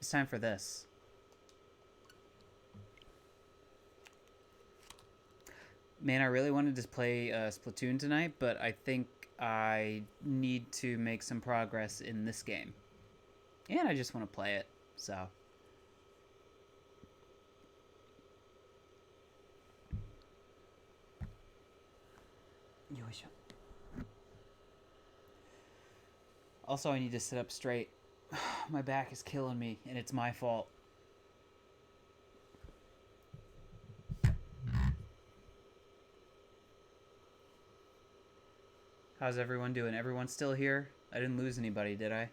It's time for this. Man, I really wanted to play Splatoon tonight, but I think I need to make some progress in this game. And I just want to play it, so. Also, I need to sit up straight. My back is killing me, and it's my fault. How's everyone doing? Everyone still here? I didn't lose anybody, did I?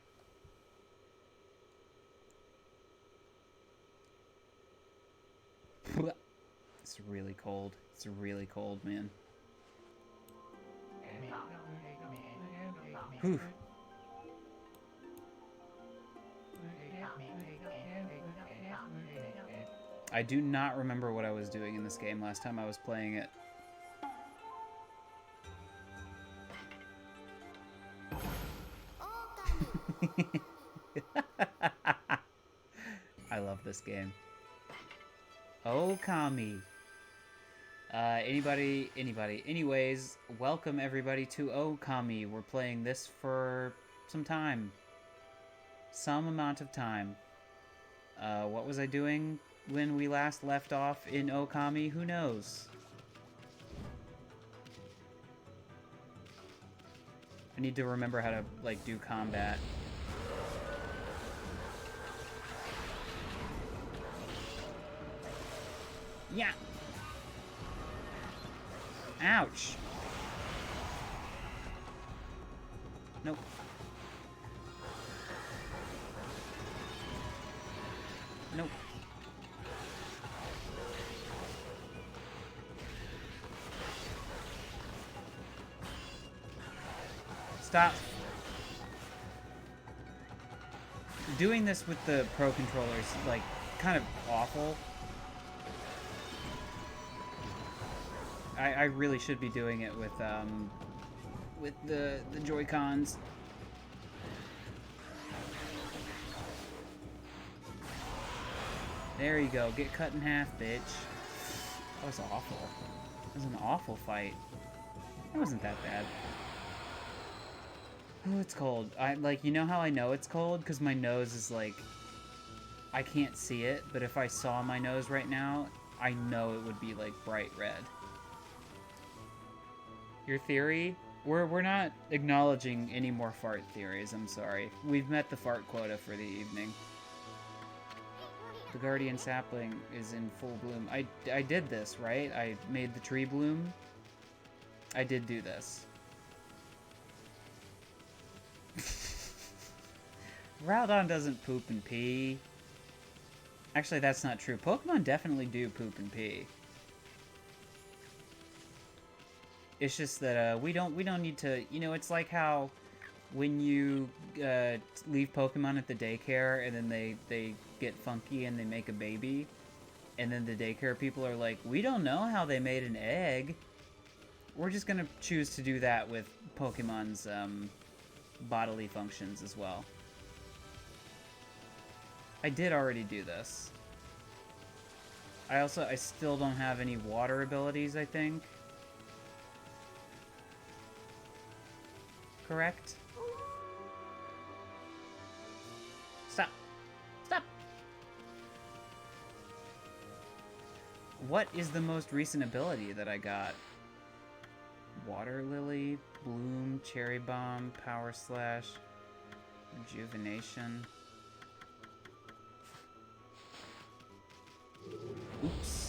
It's really cold. It's really cold, man. Whew. I do not remember what I was doing in this game last time I was playing it. I love this game. Ōkami. Anybody. Anyways, welcome everybody to Ōkami. We're playing this for some time. Some amount of time. What was I doing when we last left off in Ōkami? Who knows? I need to remember how to, like, do combat. Yeah! Ouch! Nope. Nope. Stop. Doing this with the Pro controller is, like, kind of awful. I really should be doing it with the Joy-Cons. There you go. Get cut in half, bitch. That was awful. That was an awful fight. It wasn't that bad. Oh, it's cold. You know how I know it's cold? Because my nose is, like... I can't see it, but if I saw my nose right now, I know it would be, like, bright red. Your theory? We're not acknowledging any more fart theories, I'm sorry. We've met the fart quota for the evening. The Guardian Sapling is in full bloom. I did this, right? I made the tree bloom. I did do this. Raldon doesn't poop and pee. Actually, that's not true. Pokemon definitely do poop and pee. It's just that we don't need to. You know, it's like how when you leave Pokemon at the daycare and then they get funky and they make a baby, and then the daycare people are like, we don't know how they made an egg. We're just gonna choose to do that with Pokemon's bodily functions as well. I did already do this. I still don't have any water abilities, I think. Correct? Stop. Stop! What is the most recent ability that I got? Water Lily, Bloom, Cherry Bomb, Power Slash, Rejuvenation. Oops.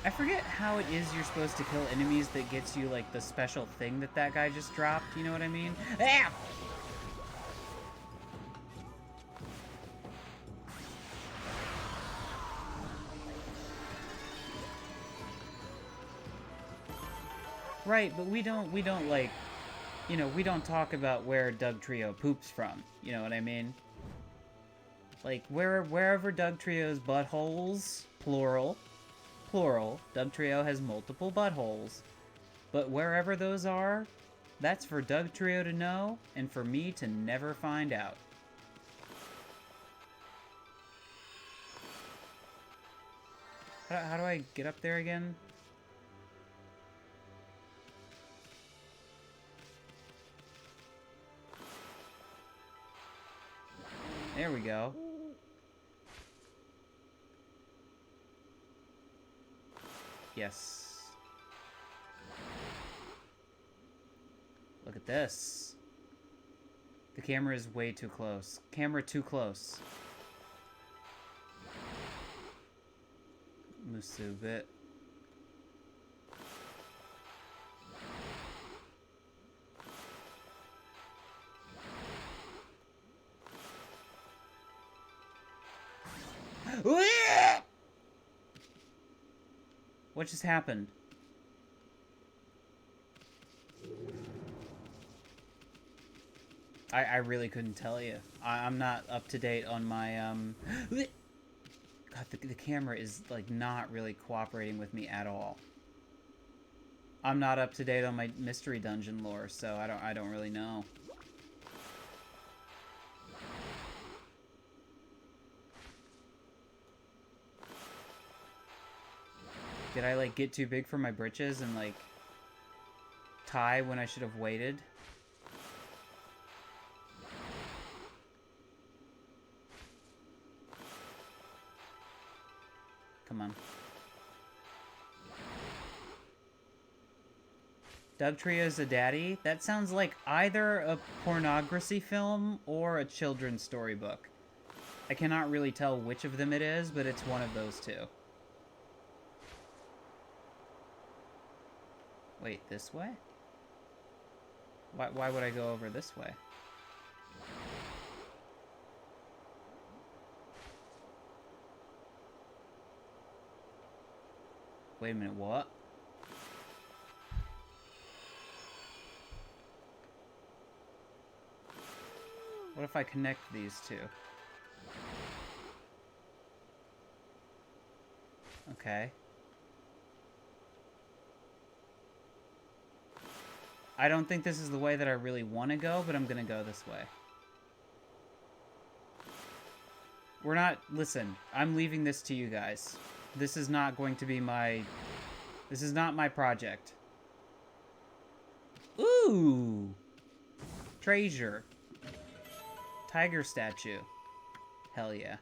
I forget how it is you're supposed to kill enemies that gets you, like, the special thing that guy just dropped, you know what I mean? Ah! Right, but we don't like, you know, we don't talk about where Doug Trio poops from. You know what I mean? Like, wherever Doug Trio's buttholes, plural, Doug Trio has multiple buttholes. But wherever those are, that's for Doug Trio to know, and for me to never find out. How do I get up there again? There we go. Yes. Look at this. The camera is way too close. Camera too close. Musubit. What just happened? I really couldn't tell you. I'm not up to date on my, God, the camera is, like, not really cooperating with me at all. I'm not up to date on my mystery dungeon lore, so I don't really know. Did I, like, get too big for my britches and, like, tie when I should have waited? Come on. Doug Trio's a daddy? That sounds like either a pornography film or a children's storybook. I cannot really tell which of them it is, but it's one of those two. Wait, this way? Why would I go over this way? Wait a minute, what? What if I connect these two? Okay. I don't think this is the way that I really want to go, but I'm gonna go this way. We're not... Listen, I'm leaving this to you guys. This is not going to be my... This is not my project. Ooh! Treasure. Tiger statue. Hell yeah.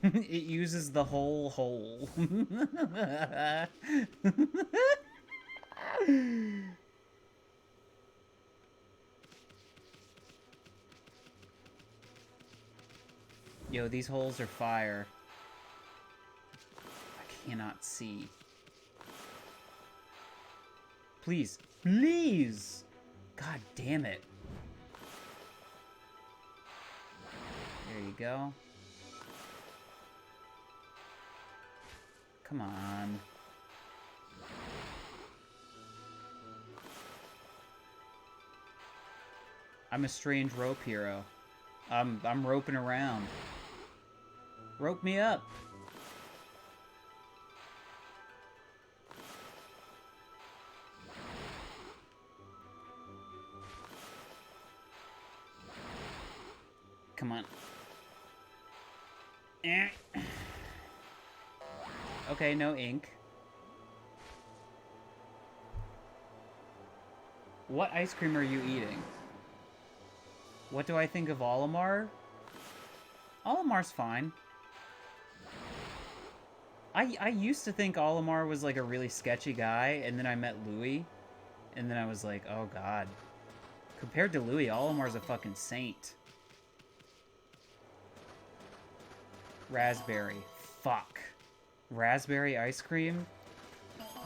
It uses the whole hole. Yo, these holes are fire. I cannot see. Please. Please! God damn it. There you go. Come on. I'm a strange rope hero. I'm roping around. Rope me up. Come on. Okay, no ink. What ice cream are you eating? What do I think of Olimar? Olimar's fine. I used to think Olimar was like a really sketchy guy, and then I met Louis, and then I was like, oh god. Compared to Louis, Olimar's a fucking saint. Raspberry. Fuck. Raspberry ice cream?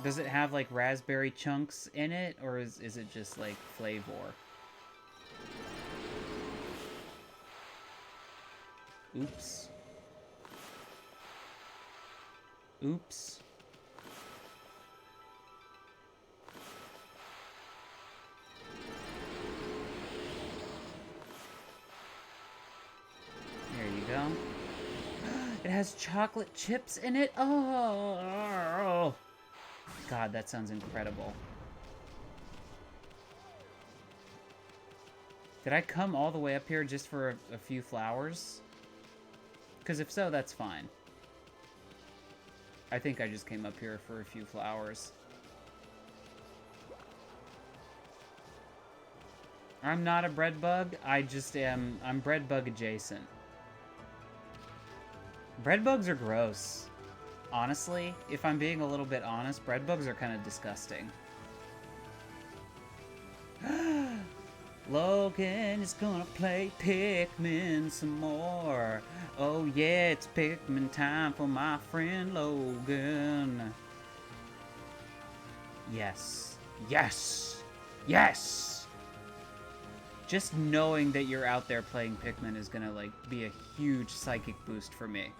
Does it have, like, raspberry chunks in it, or is it just, like, flavor? Oops. Oops. There you go. It has chocolate chips in it. Oh, God, that sounds incredible. Did I come all the way up here just for a few flowers? Because if so, that's fine. I think I just came up here for a few flowers. I'm not a bread bug. I just am. I'm bread bug adjacent. Bread bugs are gross. Honestly, if I'm being a little bit honest, bread bugs are kind of disgusting. Logan is gonna play Pikmin some more. Oh yeah, it's Pikmin time for my friend Logan. Yes. Yes! Yes! Just knowing that you're out there playing Pikmin is gonna, like, be a huge psychic boost for me.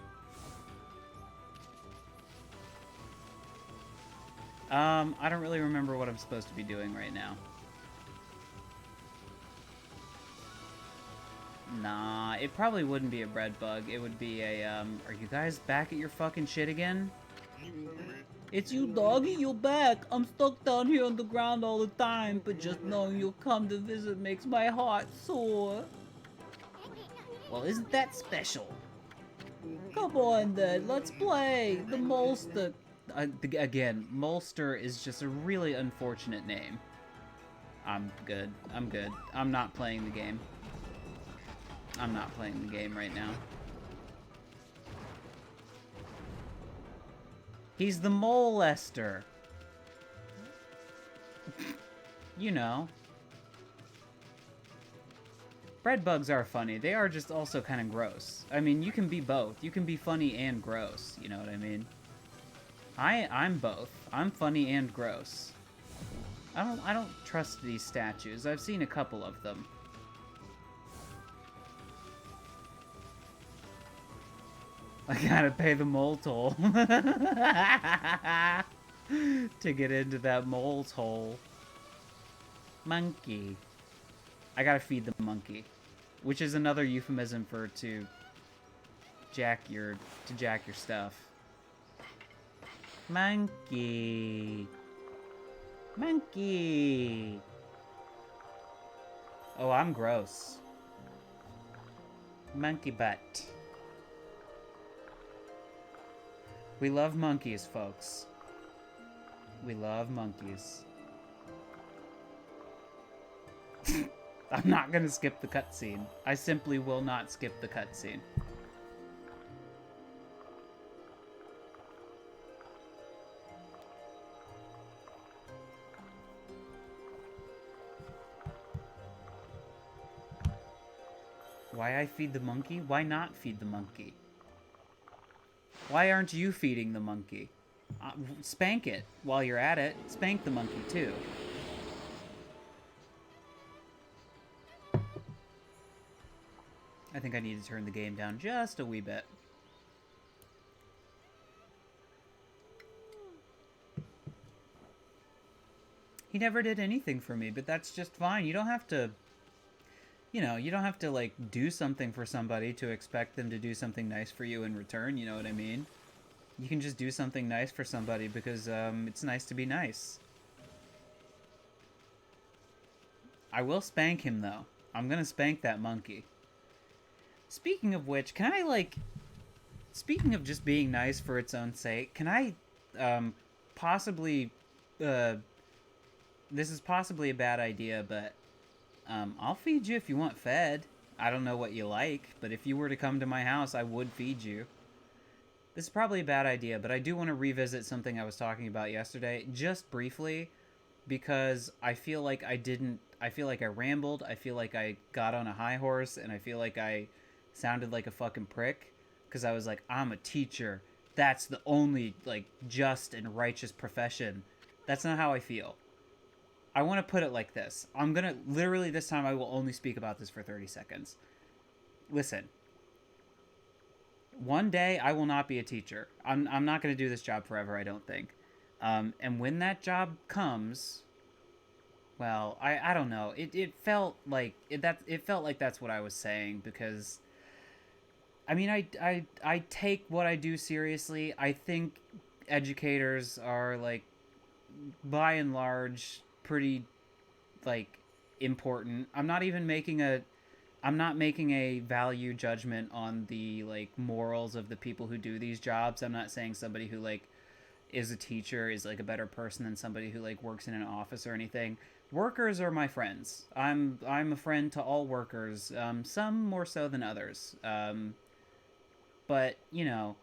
I don't really remember what I'm supposed to be doing right now. Nah, it probably wouldn't be a bread bug. It would be a, are you guys back at your fucking shit again? It's you, doggy, you're back. I'm stuck down here on the ground all the time, but just knowing you'll come to visit makes my heart sore. Well, isn't that special? Come on, then, let's play. The Molster. Again, Molster is just a really unfortunate name. I'm good. I'm good. I'm not playing the game. I'm not playing the game right now. He's the molester. You know. Bread bugs are funny. They are just also kind of gross. I mean, you can be both. You can be funny and gross. You know what I mean? I'm both. I'm funny and gross. I don't trust these statues. I've seen a couple of them. I gotta pay the mole toll to get into that mole's hole. Monkey. I gotta feed the monkey, which is another euphemism for to jack your stuff. Monkey. Monkey. Oh, I'm gross. Monkey butt. We love monkeys, folks. We love monkeys. I'm not gonna skip the cutscene. I simply will not skip the cutscene. Why I feed the monkey? Why not feed the monkey? Why aren't you feeding the monkey? Spank it while you're at it. Spank the monkey, too. I think I need to turn the game down just a wee bit. He never did anything for me, but that's just fine. You don't have to... You know, you don't have to, like, do something for somebody to expect them to do something nice for you in return, you know what I mean? You can just do something nice for somebody because, it's nice to be nice. I will spank him, though. I'm gonna spank that monkey. Speaking of which, can I, like... Speaking of just being nice for its own sake, can I, possibly, this is possibly a bad idea, but... I'll feed you if you want fed. I don't know what you like, but if you were to come to my house, I would feed you. This is probably a bad idea, but I do want to revisit something I was talking about yesterday, just briefly, because I feel like I feel like I rambled, I feel like I got on a high horse, and I feel like I sounded like a fucking prick, because I was like, I'm a teacher. That's the only, like, just and righteous profession. That's not how I feel. I want to put it like this. I'm going to, literally this time I will only speak about this for 30 seconds. Listen. One day I will not be a teacher. I'm not going to do this job forever, I don't think. And when that job comes, well, I don't know. It felt like it felt like that's what I was saying because I mean I take what I do seriously. I think educators are like by and large pretty like important. I'm not making a value judgment on the like morals of the people who do these jobs. I'm not saying somebody who like is a teacher is like a better person than somebody who like works in an office or anything. Workers are my friends. I'm a friend to all workers. Some more so than others. But you know,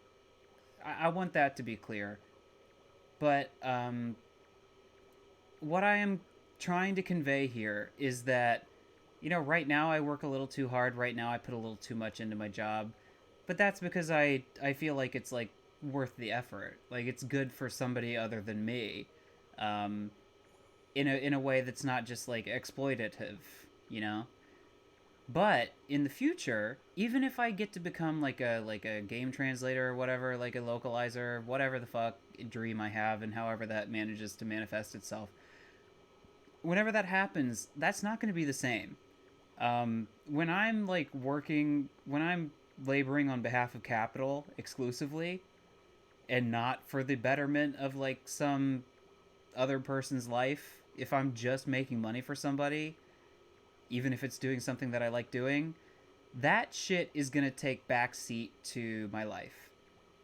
I want that to be clear. But what I am trying to convey here is that you know, right now I work a little too hard. Right now I put a little too much into my job. But that's because I feel like it's like worth the effort. Like it's good for somebody other than me. Um in a way that's not just like exploitative, you know? But in the future, even if I get to become like a game translator or whatever, like a localizer, whatever the fuck dream I have and however that manages to manifest itself, whenever that happens, that's not going to be the same. When I'm like when I'm laboring on behalf of capital exclusively and not for the betterment of like some other person's life, if I'm just making money for somebody, even if it's doing something that I like doing, that shit is gonna take backseat to my life.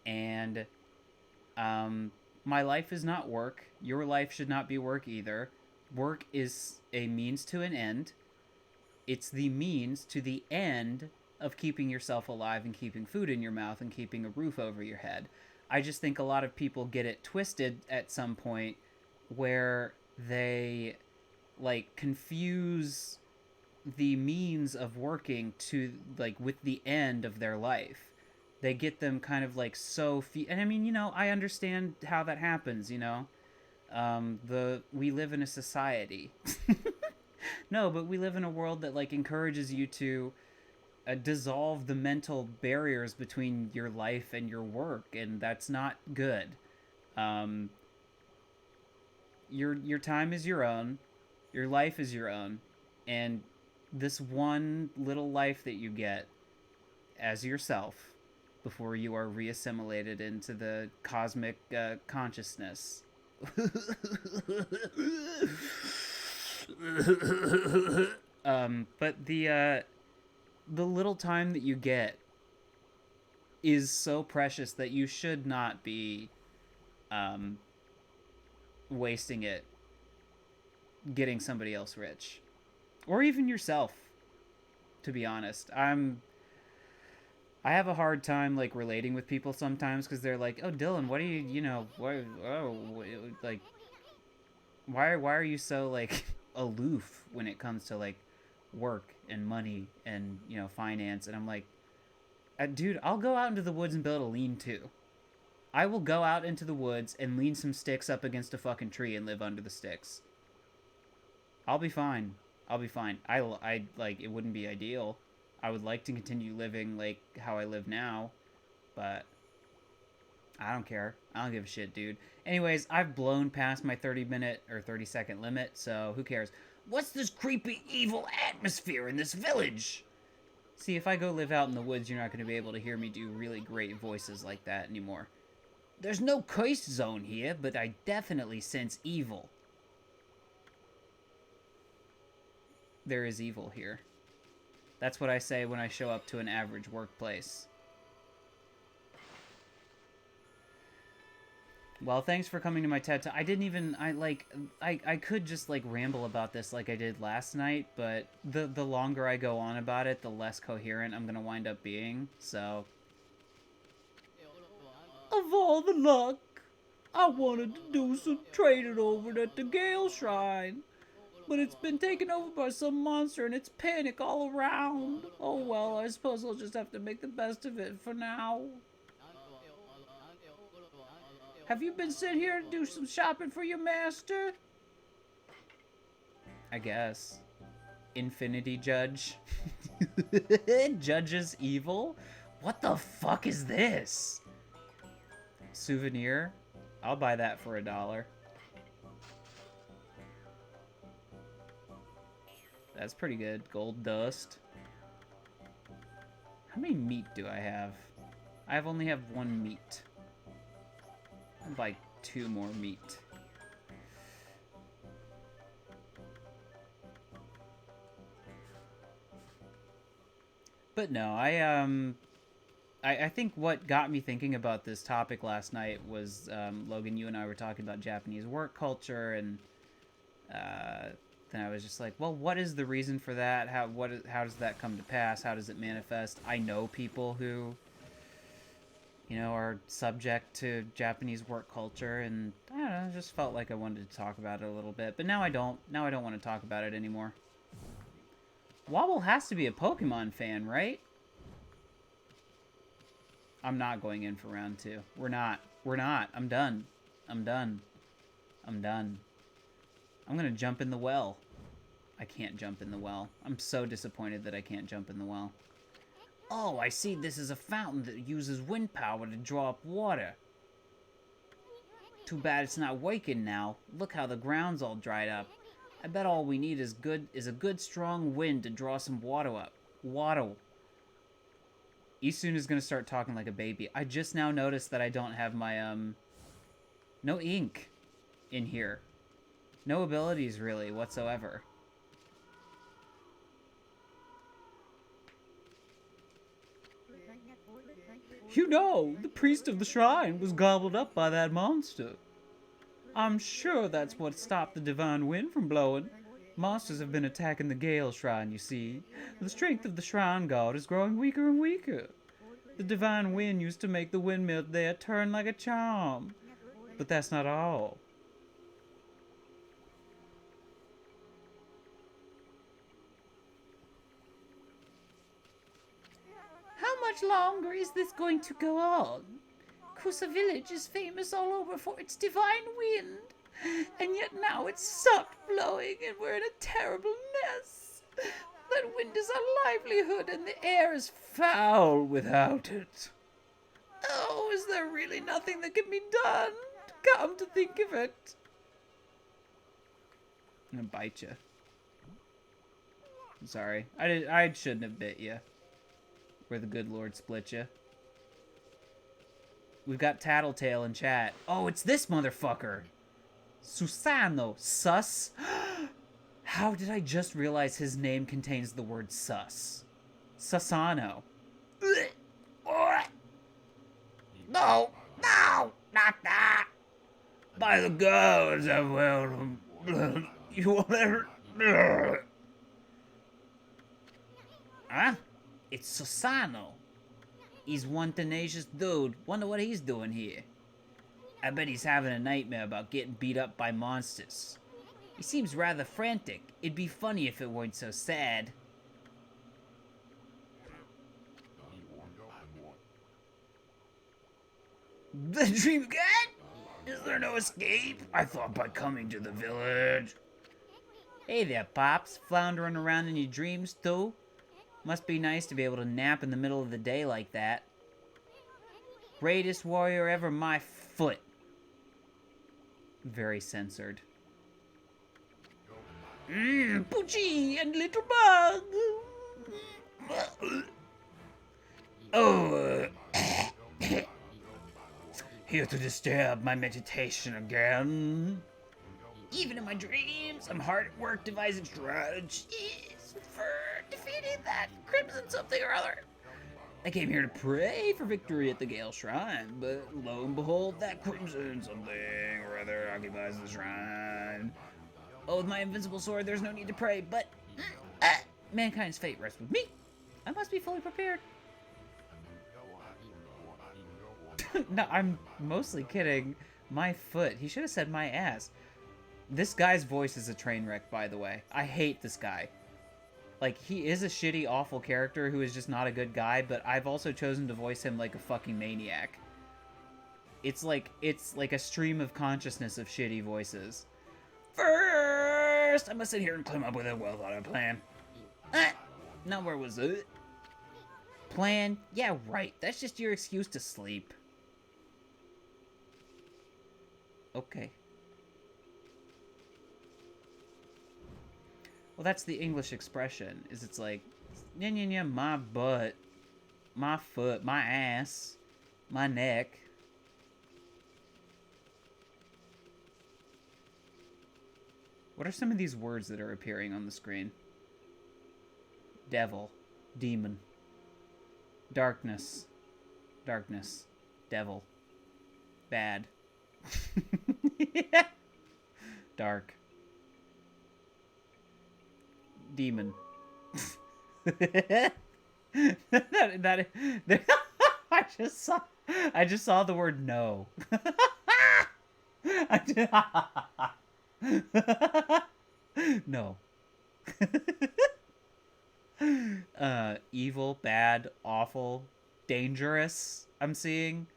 And my life is not work. Your life should not be work either. Work is a means to an end. It's the means to the end of keeping yourself alive and keeping food in your mouth and keeping a roof over your head. I just think a lot of people get it twisted at some point where they like confuse the means of working to like with the end of their life. They get them kind of like and I mean, you know, I understand how that happens, you know. The we live in a society. No, but we live in a world that like encourages you to dissolve the mental barriers between your life and your work, and that's not good. Um, your time is your own, your life is your own, and this one little life that you get as yourself before you are reassimilated into the cosmic consciousness. But the little time that you get is so precious that you should not be um, wasting it getting somebody else rich or even yourself. To be honest, I have a hard time like relating with people sometimes because they're like, "Oh, Dylan, what do you know? Why? Oh, like, why are you so like aloof when it comes to like work and money and you know finance?" And I'm like, dude, I'll go out into the woods and build a lean-to. I will go out into the woods and lean some sticks up against a fucking tree and live under the sticks. I'll be fine. I'll be fine. I like it wouldn't be ideal. I would like to continue living like how I live now, but I don't care. I don't give a shit, dude. Anyways, I've blown past my 30-minute or 30-second limit, so who cares? What's this creepy, evil atmosphere in this village? See, if I go live out in the woods, you're not going to be able to hear me do really great voices like that anymore. There's no curse zone here, but I definitely sense evil. There is evil here. That's what I say when I show up to an average workplace. Well, thanks for coming to my TED Talk. I could just like ramble about this like I did last night, but the longer I go on about it, the less coherent I'm gonna wind up being. So, of all the luck, I wanted to do some trading over at the Gale Shrine, but it's been taken over by some monster and it's panic all around. Oh well, I suppose I'll just have to make the best of it for now. Have you been sent here to do some shopping for your master? I guess. Infinity Judge. Judges evil? What the fuck is this? Souvenir? I'll buy that for $1. That's pretty good. Gold dust. How many meat do I have? I only have 1 meat. I'll buy 2 more meat. But no, I think what got me thinking about this topic last night was, Logan, you and I were talking about Japanese work culture, and then I was just like, well, what is the reason for that? How does that come to pass? How does it manifest? I know people who, you know, are subject to Japanese work culture, and I don't know, I just felt like I wanted to talk about it a little bit. But now I don't. Now I don't want to talk about it anymore. Wobble has to be a Pokemon fan, right? I'm not going in for round 2. We're not. We're not. I'm done. I'm done. I'm done. I'm gonna jump in the well. I can't jump in the well. I'm so disappointed that I can't jump in the well. Oh, I see this is a fountain that uses wind power to draw up water. Too bad it's not working now. Look how the ground's all dried up. I bet all we need is a good strong wind to draw some water up. Water. Isun is gonna start talking like a baby. I just now noticed that I don't have my, no ink in here. No abilities, really, whatsoever. You know, the priest of the shrine was gobbled up by that monster. I'm sure that's what stopped the divine wind from blowing. Monsters have been attacking the Gale Shrine, you see. The strength of the shrine god is growing weaker and weaker. The divine wind used to make the windmill there turn like a charm. But that's not all. How much longer is this going to go on? Kusa village is famous all over for its divine wind, and yet now it's stopped blowing and we're in a terrible mess. That wind is our livelihood and the air is foul without it. Oh, is there really nothing that can be done? Come to think of it. I'm gonna bite you. I'm sorry. I shouldn't have bit you. Where the good Lord split you. We've got Tattletale in chat. Oh, it's this motherfucker. Susano. Sus. How did I just realize his name contains the word sus? Susano. No, no, not that. By the gods, I will. You will never. Huh? It's Susano. He's one tenacious dude. Wonder what he's doing here. I bet he's having a nightmare about getting beat up by monsters. He seems rather frantic. It'd be funny if it weren't so sad. The dream again? Is there no escape? I thought by coming to the village. Hey there, Pops. Floundering around in your dreams, too? Must be nice to be able to nap in the middle of the day like that. Greatest warrior ever, my foot. Very censored. Poochie and little bug. Oh. Here to disturb my meditation again. Even in my dreams, I'm hard at work devising strategies for defeating that crimson something or other. I came here to pray for victory at the Gale Shrine, but lo and behold, that crimson something or other occupies the shrine. Oh, with my invincible sword, there's no need to pray, but mankind's fate rests with me. I must be fully prepared. No, I'm mostly kidding. My foot. He should have said my ass. This guy's voice is a train wreck, by the way. I hate this guy. Like, he is a shitty, awful character who is just not a good guy, but I've also chosen to voice him like a fucking maniac. It's like a stream of consciousness of shitty voices. First, I must sit here and come up with a well-thought-out plan. Now where was it? plan? Yeah, right. That's just your excuse to sleep. Okay. Well, that's the English expression, is it's like, yeah, yeah, yeah, my butt, my foot, my ass, my neck. What are some of these words that are appearing on the screen? Devil, demon, darkness, darkness, devil, bad, dark, demon. that I just saw the word no. No. Evil, bad, awful, dangerous, I'm seeing.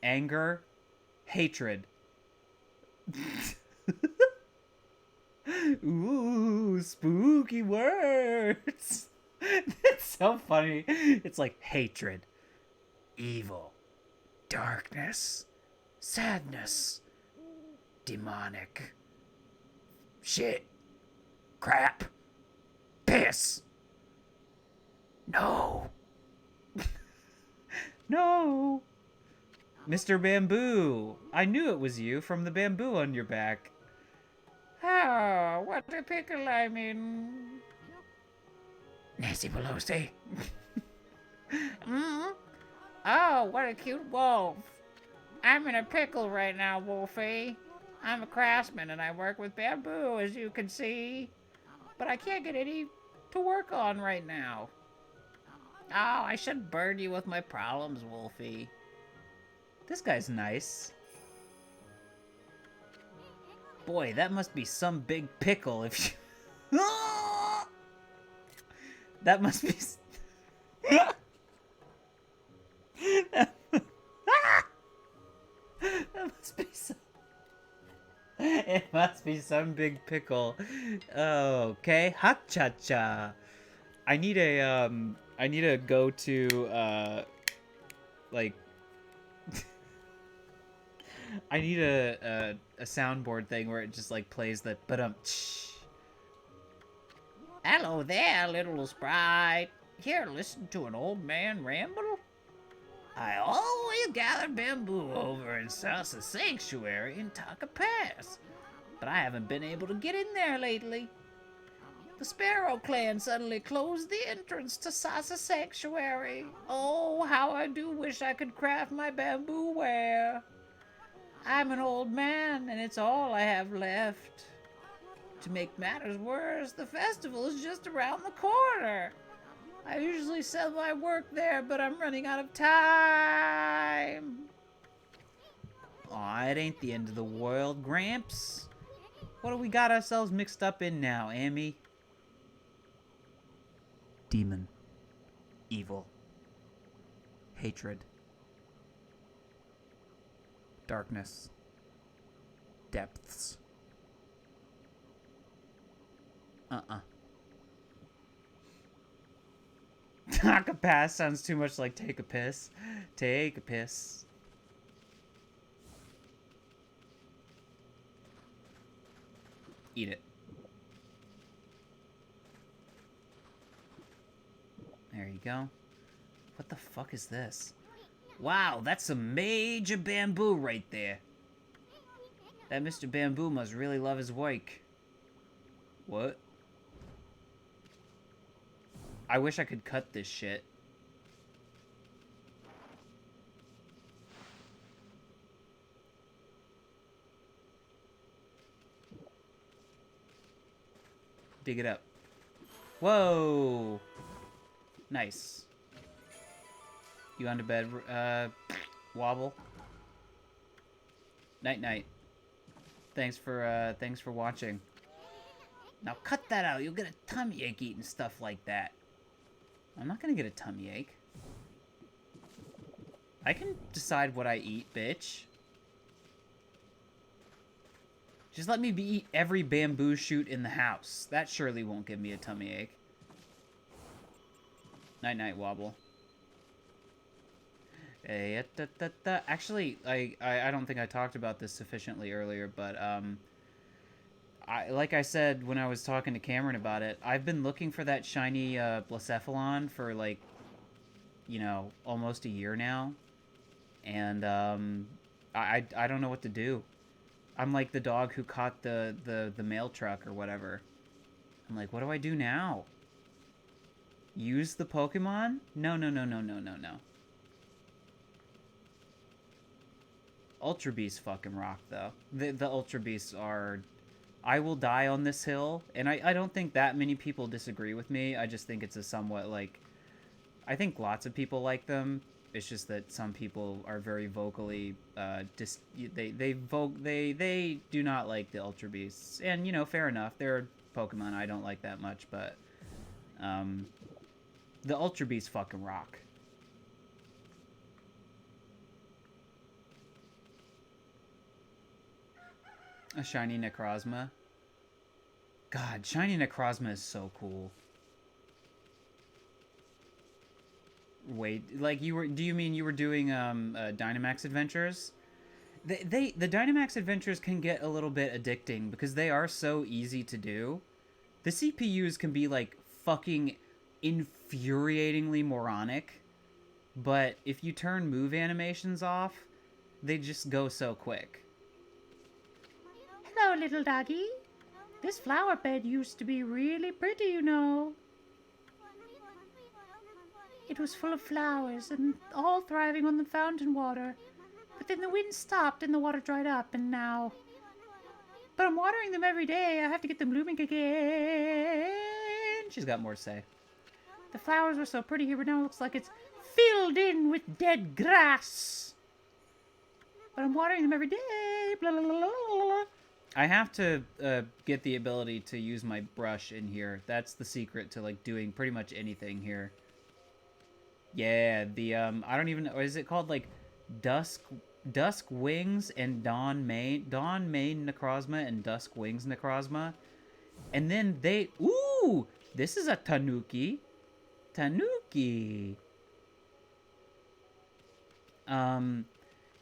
Anger, hatred. Ooh, spooky words. It's so funny. It's like hatred, evil, darkness, sadness, demonic, shit, crap, piss. No. No. Mr. Bamboo. I knew it was you from the bamboo on your back. Oh, what a pickle I'm in. Nancy Pelosi. Oh, what a cute wolf. I'm in a pickle right now, Wolfie. I'm a craftsman and I work with bamboo, as you can see. But I can't get any to work on right now. Oh, I should burn you with my problems, Wolfie. This guy's nice. Boy, that must be some big pickle if you... That must be... That must be some... It must be some big pickle. Okay, ha-cha-cha. I need a go to, like... I need a soundboard thing where it just, like, plays the ba-dum-tsh. Hello there, little sprite. Here, listen to an old man ramble. I always gather bamboo over in Salsa Sanctuary in Taka Pass, but I haven't been able to get in there lately. The Sparrow Clan suddenly closed the entrance to Salsa Sanctuary. Oh, how I do wish I could craft my bamboo ware. I'm an old man, and it's all I have left. To make matters worse, the festival is just around the corner. I usually sell my work there, but I'm running out of time. Aw, it ain't the end of the world, Gramps. What do we got ourselves mixed up in now, Amy? Demon. Evil. Hatred. Darkness. Depths. Take a pass sounds too much like take a piss. Take a piss. Eat it. There you go. What the fuck is this? Wow, that's some major bamboo right there. That Mr. Bamboo must really love his work. What? I wish I could cut this shit. Dig it up. Whoa! Nice. You on to bed, Wobble? Night-night. Thanks for watching. Now cut that out. You'll get a tummy ache eating stuff like that. I'm not gonna get a tummy ache. I can decide what I eat, bitch. Just let me eat every bamboo shoot in the house. That surely won't give me a tummy ache. Night-night, Wobble. Actually, I don't think I talked about this sufficiently earlier, but like I said when I was talking to Cameron about it, I've been looking for that shiny Blacephalon for like, almost a year now, and I don't know what to do. I'm like the dog who caught the mail truck or whatever. I'm like, what do I do now? Use the Pokemon? No, no, no, no, no, no, no. Ultra Beasts fucking rock, though. The Ultra Beasts are... I will die on this hill, and I don't think that many people disagree with me. I just think it's a somewhat, like... I think lots of people like them. It's just that some people are very vocally... They do not like the Ultra Beasts. And, fair enough. They're Pokemon I don't like that much, but... the Ultra Beasts fucking rock. A shiny Necrozma. God, shiny Necrozma is so cool. Wait, like do you mean you were doing Dynamax Adventures? The Dynamax Adventures can get a little bit addicting because they are so easy to do. The CPUs can be like fucking infuriatingly moronic, but if you turn move animations off, they just go so quick. Hello, little doggy. This flower bed used to be really pretty, you know. It was full of flowers and all thriving on the fountain water. But then the wind stopped and the water dried up, and now... But I'm watering them every day. I have to get them blooming again. She's got more to say. The flowers were so pretty here, but now it looks like it's filled in with dead grass. But I'm watering them every day. Blah, blah, blah, blah, blah. I have to get the ability to use my brush in here. That's the secret to like doing pretty much anything here. Yeah, the I don't even know, is it called like Dusk Wings and Dawn Mane Necrozma and Dusk Wings Necrozma? And then they this is a Tanuki.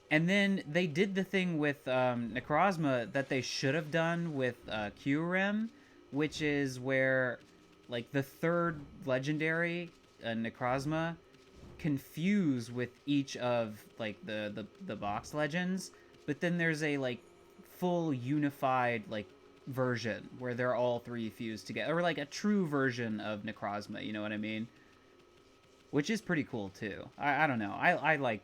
And then they did the thing with Necrozma that they should have done with Kyurem, which is where, like, the third legendary, Necrozma, confuse with each of, like, the box legends, but then there's a, like, full unified, like, version where they're all three fused together, or, like, a true version of Necrozma, you know what I mean? Which is pretty cool, too. I don't know. I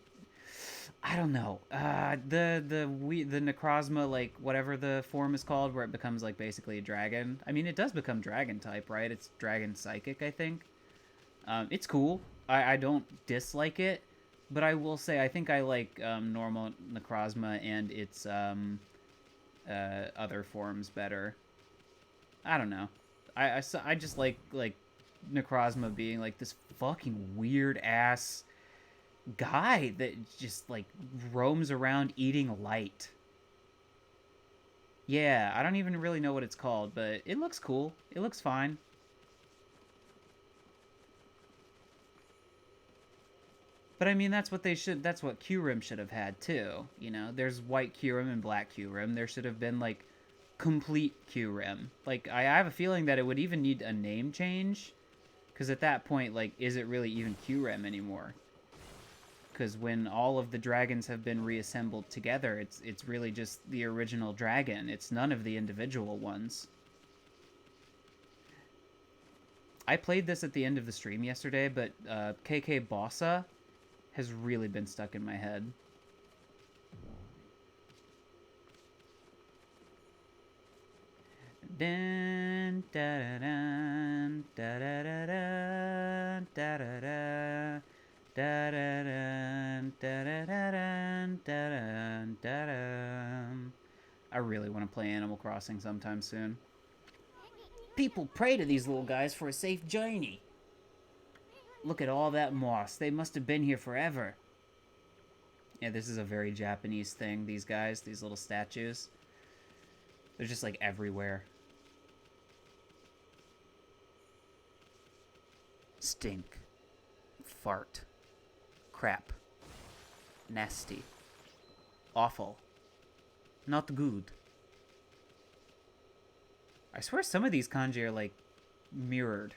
don't know. The Necrozma, like, whatever the form is called, where it becomes, like, basically a dragon. I mean, it does become dragon type, right? It's dragon psychic, I think. It's cool. I don't dislike it, but I will say I think I like normal Necrozma and its other forms better. I don't know. I just like Necrozma being, like, this fucking weird-ass guy that just, like, roams around eating light. Yeah, I don't even really know what it's called, but it looks cool. It looks fine. But I mean, that's what Kyurem should have had too. You know, there's white Kyurem and black Kyurem. There should have been, like, complete Kyurem. Like, I have a feeling that it would even need a name change, because at that point, like, is it really even Kyurem anymore? Because when all of the dragons have been reassembled together, it's really just the original dragon. It's none of the individual ones. I played this at the end of the stream yesterday, but KK Bossa has really been stuck in my head. Dun, da, da, da, da, da, da, da, da, da. Da da da da da da da da. I really want to play Animal Crossing sometime soon. People pray to these little guys for a safe journey. Look at all that moss. They must have been here forever. Yeah, this is a very Japanese thing, these guys, these little statues. They're just, like, everywhere. Stink. Fart. Crap. Nasty. Awful. Not good. I swear some of these kanji are, like, mirrored.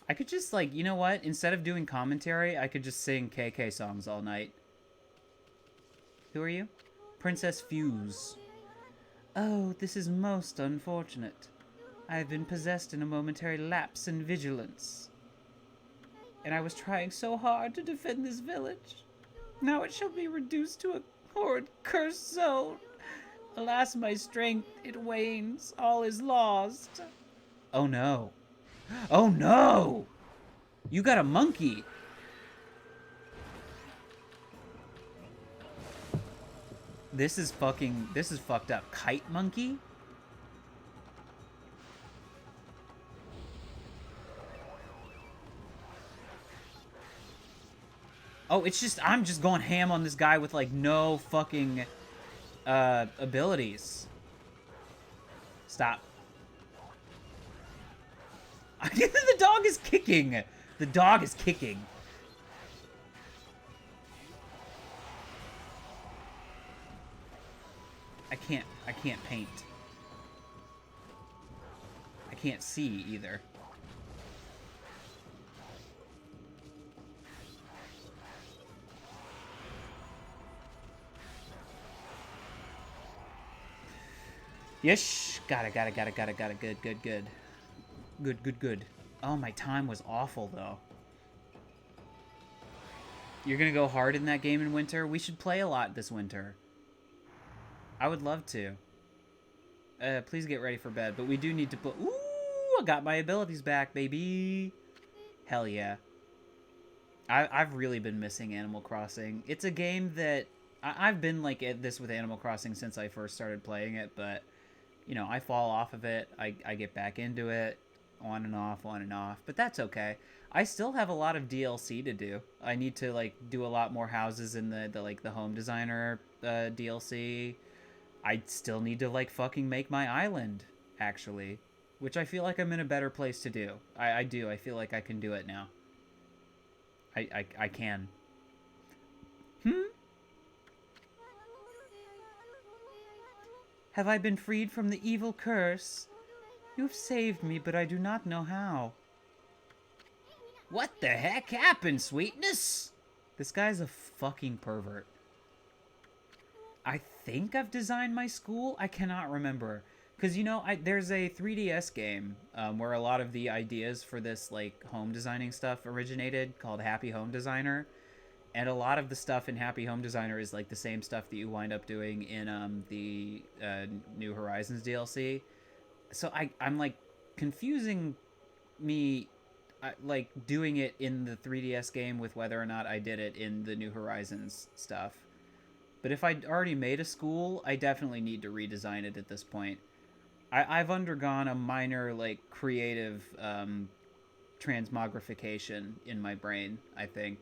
I could just, like, you know what? Instead of doing commentary, I could just sing KK songs all night. Who are you? Princess Fuse. Oh, this is most unfortunate. I have been possessed in a momentary lapse in vigilance. And I was trying so hard to defend this village. Now it shall be reduced to a horrid cursed zone. Alas, my strength, it wanes. All is lost. Oh no. Oh no! You got a monkey! This is fucked up. Kite monkey? Oh, it's just, I'm just going ham on this guy with, like, no fucking, abilities. Stop. The dog is kicking! The dog is kicking. I can't paint. I can't see either. Yes, got it. Good. Oh, my time was awful, though. You're gonna go hard in that game in winter? We should play a lot this winter. I would love to. Please get ready for bed, but we do need to put... Ooh, I got my abilities back, baby. Hell yeah. I've really been missing Animal Crossing. It's a game that... I've been like at this with Animal Crossing since I first started playing it, but... You know, I fall off of it. I get back into it. On and off. But that's okay. I still have a lot of DLC to do. I need to, like, do a lot more houses in the home designer DLC. I still need to, like, fucking make my island, actually. Which I feel like I'm in a better place to do. I do. I feel like I can do it now. I can. Have I been freed from the evil curse? You've saved me, but I do not know how. What the heck happened, sweetness? This guy's a fucking pervert. I think I've designed my school? I cannot remember. Because, you know, there's a 3DS game where a lot of the ideas for this, like, home designing stuff originated, called Happy Home Designer. And a lot of the stuff in Happy Home Designer is, like, the same stuff that you wind up doing in the New Horizons DLC. So I'm, like, confusing me, like, doing it in the 3DS game with whether or not I did it in the New Horizons stuff. But if I'd already made a school, I definitely need to redesign it at this point. I've undergone a minor, like, creative transmogrification in my brain, I think,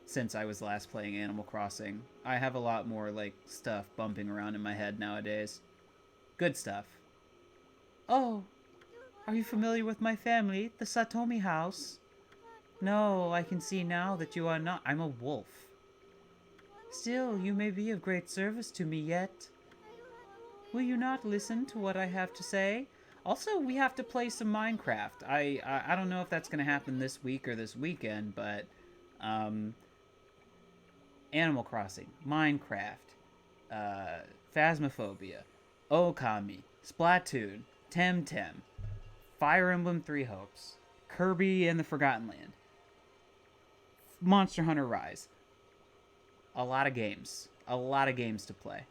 since I was last playing Animal Crossing. I have a lot more, like, stuff bumping around in my head nowadays. Good stuff. Oh, are you familiar with my family, the Satomi house? No, I can see now that you are not. I'm a wolf. Still, you may be of great service to me yet. Will you not listen to what I have to say? Also, we have to play some Minecraft. I don't know if that's going to happen this week or this weekend, but Animal Crossing, Minecraft, Phasmophobia, Ōkami, Splatoon, Temtem, Fire Emblem Three Hopes, Kirby and the Forgotten Land, Monster Hunter Rise. A lot of games. A lot of games to play.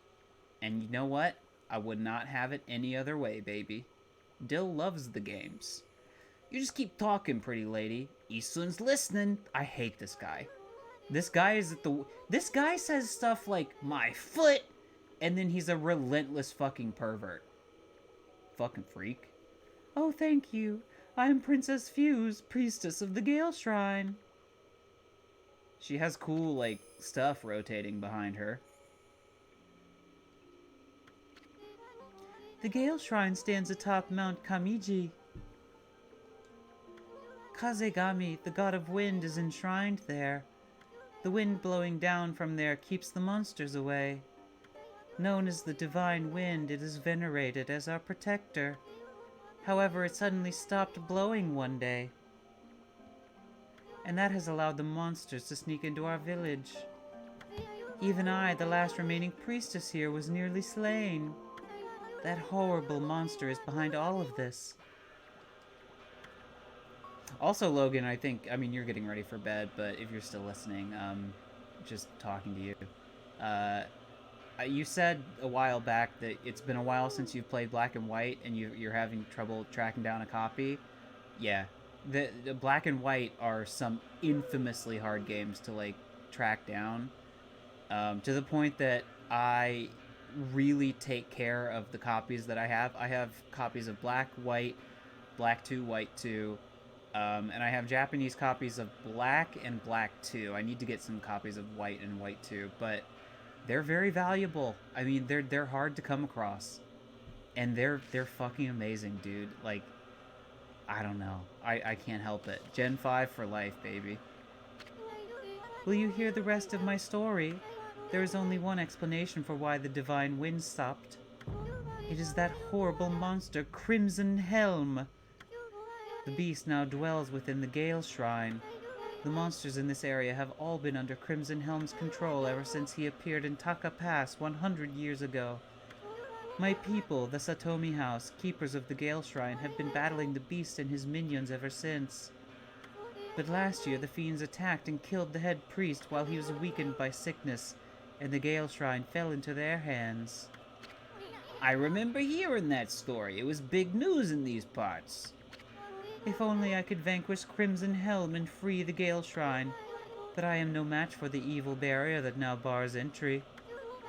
And you know what? I would not have it any other way, baby. Dill loves the games. You just keep talking, pretty lady. Eastland's listening. I hate this guy. This guy says stuff like, my foot, and then he's a relentless fucking pervert. Fucking freak. Oh, thank you. I am Princess Fuse, priestess of the Gale Shrine. She has cool, like, stuff rotating behind her. The Gale Shrine stands atop Mount Kamiji. Kazegami, the god of wind, is enshrined there. The wind blowing down from there keeps the monsters away. Known as the divine wind, it is venerated as our protector. However, it suddenly stopped blowing one day, and that has allowed the monsters to sneak into our village. Even I, the last remaining priestess here, was nearly slain. That horrible monster is behind all of this. Also, Logan, I mean, you're getting ready for bed, but if you're still listening, just talking to you. You said a while back that it's been a while since you've played Black and White, and you're having trouble tracking down a copy. Yeah, the Black and White are some infamously hard games to, like, track down, to the point that I really take care of the copies that I have. I have copies of Black, White, Black 2, White 2, and I have Japanese copies of Black and Black 2. I need to get some copies of White and White 2, but they're very valuable. I mean, they're hard to come across, and they're fucking amazing, dude. Like, I don't know. I can't help it. Gen 5 for life, baby. Will you hear the rest of my story? There is only one explanation for why the divine wind stopped. It is that horrible monster, Crimson Helm. The beast now dwells within the Gale Shrine. The monsters in this area have all been under Crimson Helm's control ever since he appeared in Taka Pass 100 years ago. My people, the Satomi House, keepers of the Gale Shrine, have been battling the beast and his minions ever since. But last year the fiends attacked and killed the head priest while he was weakened by sickness, and the Gale Shrine fell into their hands. I remember hearing that story. It was big news in these parts. If only I could vanquish Crimson Helm and free the Gale Shrine. But I am no match for the evil barrier that now bars entry.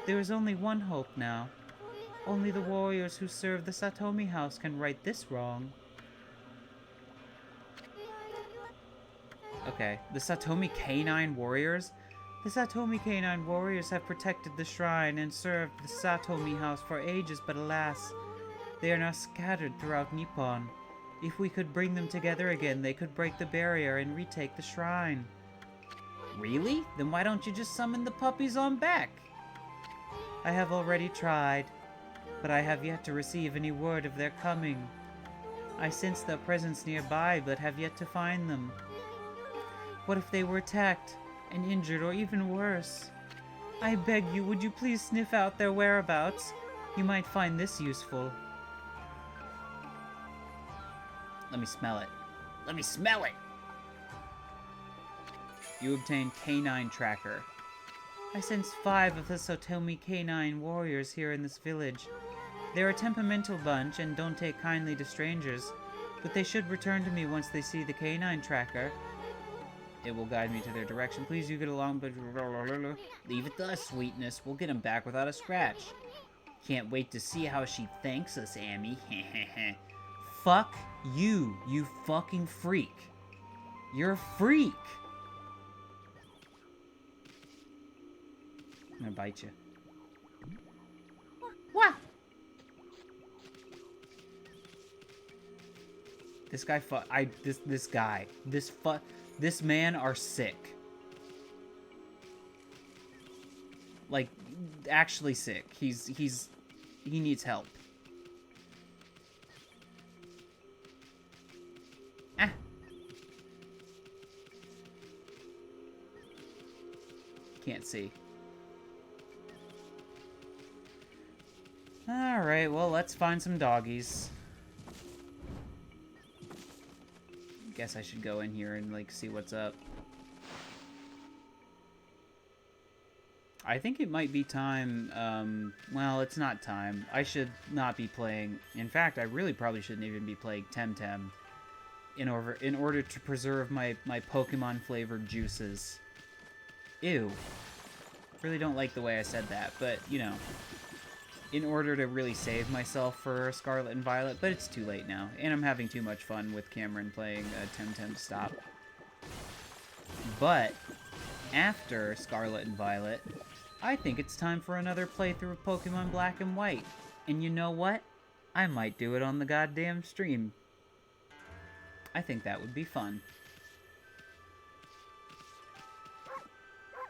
There is only one hope now. Only the warriors who serve the Satomi House can right this wrong. Okay, the Satomi K9 warriors? The Satomi K9 warriors have protected the shrine and served the Satomi House for ages, but alas, they are now scattered throughout Nippon. If we could bring them together again, they could break the barrier and retake the shrine. Really? Then why don't you just summon the puppies on back? I have already tried, but I have yet to receive any word of their coming. I sense their presence nearby, but have yet to find them. What if they were attacked and injured, or even worse? I beg you, would you please sniff out their whereabouts? You might find this useful. Let me smell it. Let me smell it! You obtain K9 Tracker. I sense 5 of the Satomi K9 warriors here in this village. They're a temperamental bunch and don't take kindly to strangers, but they should return to me once they see the K9 Tracker. It will guide me to their direction. Please, you get along, but leave it to us, sweetness. We'll get him back without a scratch. Can't wait to see how she thanks us, Amy. Fuck you, you fucking freak. You're a freak. I'm gonna bite you. What? This guy this man are sick. Like, actually sick. He needs help. Ah. Can't see. Alright, well, let's find some doggies. Guess I should go in here and, like, see what's up. I think it might be time, well, it's not time. I should not be playing... In fact, I really probably shouldn't even be playing Temtem in order to preserve my Pokemon-flavored juices. Ew. Really don't like the way I said that, but, you know... in order to really save myself for Scarlet and Violet, but it's too late now, and I'm having too much fun with Cameron playing Temtem to stop. But, after Scarlet and Violet, I think it's time for another playthrough of Pokemon Black and White. And you know what? I might do it on the goddamn stream. I think that would be fun.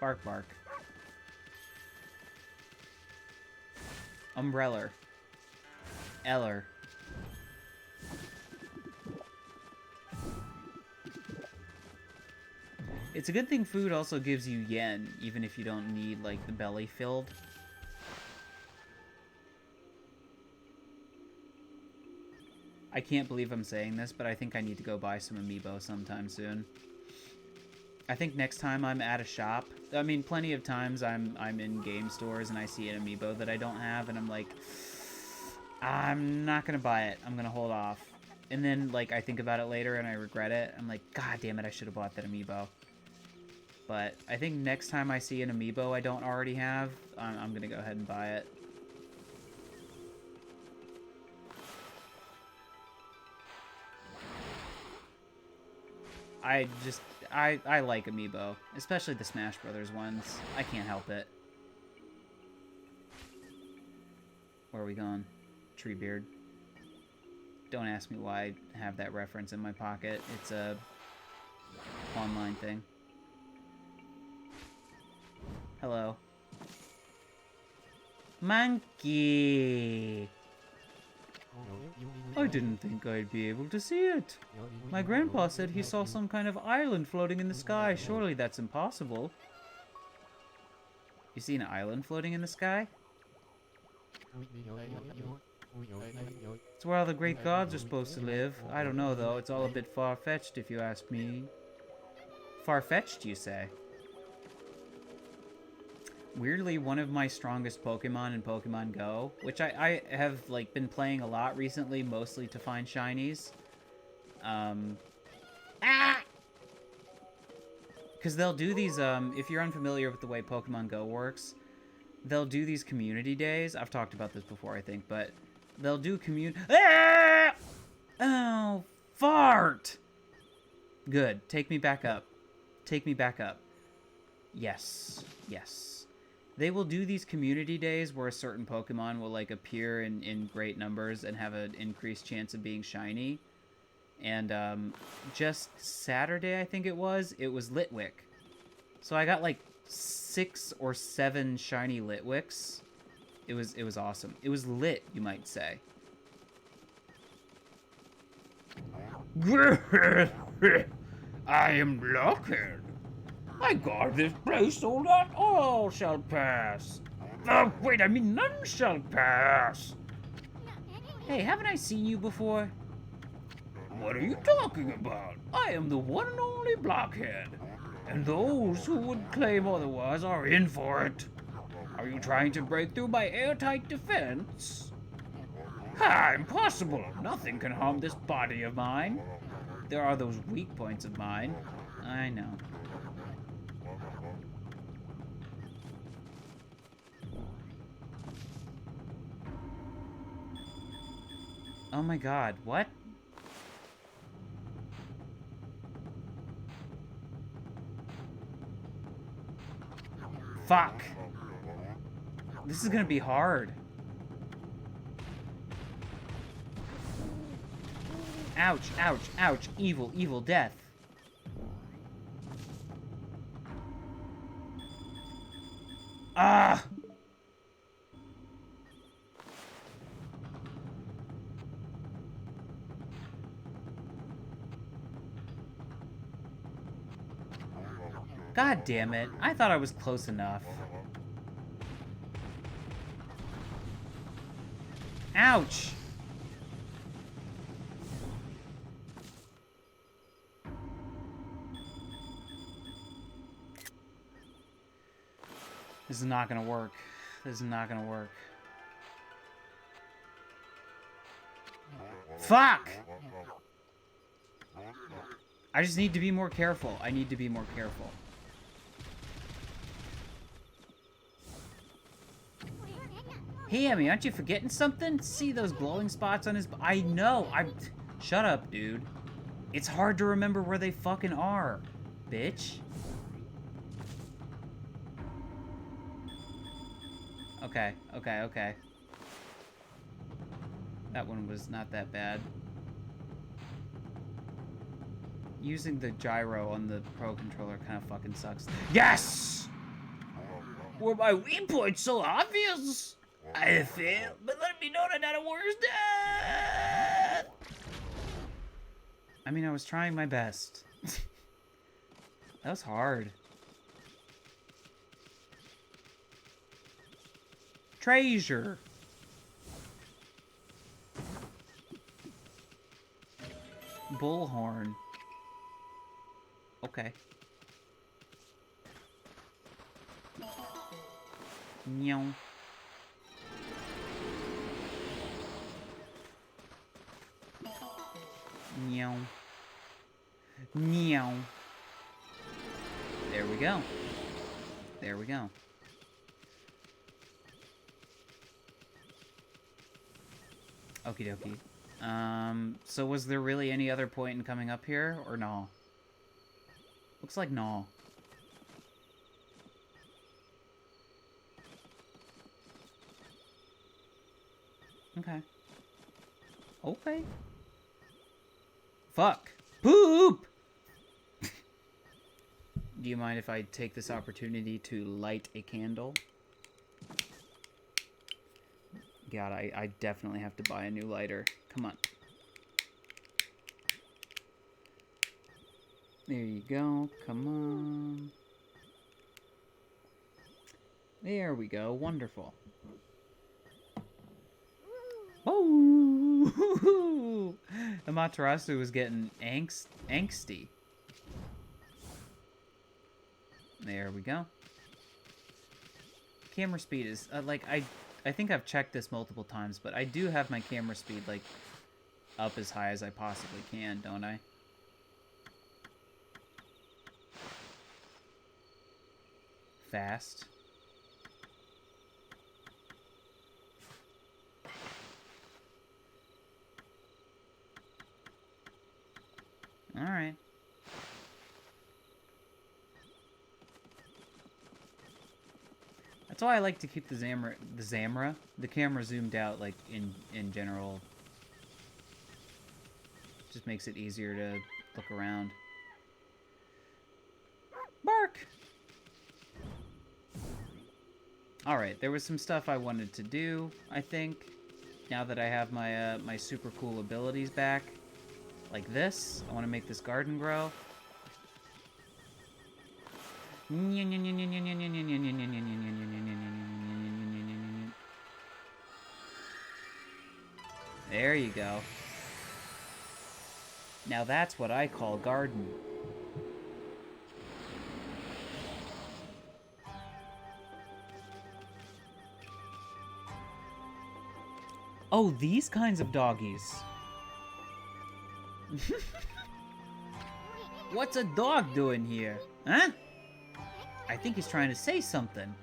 Bark, bark. Umbrella. Eller. It's a good thing food also gives you yen, even if you don't need, like, the belly filled. I can't believe I'm saying this, but I think I need to go buy some amiibo sometime soon. I think next time I'm at a shop, I mean, plenty of times I'm in game stores and I see an amiibo that I don't have, and I'm like, I'm not gonna buy it. I'm gonna hold off. And then, like, I think about it later and I regret it. I'm like, God damn it, I should have bought that amiibo. But I think next time I see an amiibo I don't already have, I'm gonna go ahead and buy it. I like amiibo, especially the Smash Brothers ones. I can't help it. Where are we going? Treebeard. Don't ask me why I have that reference in my pocket. It's a online thing. Hello. Monkey! I didn't think I'd be able to see it. My grandpa said he saw some kind of island floating in the sky. Surely that's impossible. You see an island floating in the sky? It's where all the great gods are supposed to live. I don't know, though. It's all a bit far-fetched, if you ask me. Far-fetched, you say? Weirdly, one of my strongest Pokemon in Pokemon Go, which I have, like, been playing a lot recently, mostly to find shinies. Because they'll do these, if you're unfamiliar with the way Pokemon Go works, they'll do these community days. I've talked about this before, I think, but they'll do Oh, fart! Good. Take me back up. Take me back up. Yes. Yes. They will do these community days where a certain Pokemon will, like, appear in great numbers and have an increased chance of being shiny. And, just Saturday, I think it was Litwick. So I got, like, 6 or 7 shiny Litwicks. It was awesome. It was lit, you might say. I am Blockhead. I guard this place so that all shall pass. Oh, wait, I mean none shall pass. Hey, haven't I seen you before? What are you talking about? I am the one and only Blockhead. And those who would claim otherwise are in for it. Are you trying to break through my airtight defense? Ha! Impossible! Nothing can harm this body of mine. There are those weak points of mine. I know. Oh my god, what? Fuck! This is gonna be hard. Ouch, ouch, ouch. Evil, evil death. Ah! God damn it. I thought I was close enough. Ouch! This is not gonna work. This is not gonna work. Fuck! I just need to be more careful. I need to be more careful. Hey, Emmy, aren't you forgetting something? See those glowing spots on his... I know. Shut up, dude. It's hard to remember where they fucking are, bitch. Okay, okay, okay. That one was not that bad. using the gyro on the Pro Controller kind of fucking sucks. Yes! Were my weak points so obvious? I have failed, but let me know that not a worse death! I mean, I was trying my best. That was hard. Treasure. Bullhorn. Okay. Meow. Meow. Meow. There we go. There we go. Okie dokie. So was there really any other point in coming up here, or no? Looks like no. Okay. Okay. Fuck. Poop! Do you mind if I take this opportunity to light a candle? God, I definitely have to buy a new lighter. Come on. There you go. Come on. There we go. Wonderful. Oh! Amaterasu was getting angsty. There we go. Camera speed is, like, I think I've checked this multiple times, but I do have my camera speed, like, up as high as I possibly can, don't I? Fast. Alright. That's why I like to keep the camera zoomed out, like, in general. Just makes it easier to look around. Bark! Alright, there was some stuff I wanted to do, I think. Now that I have my, my super cool abilities back. Like this. I want to make this garden grow. There you go. Now that's what I call garden. Oh, these kinds of doggies. What's a dog doing here? Huh? I think he's trying to say something.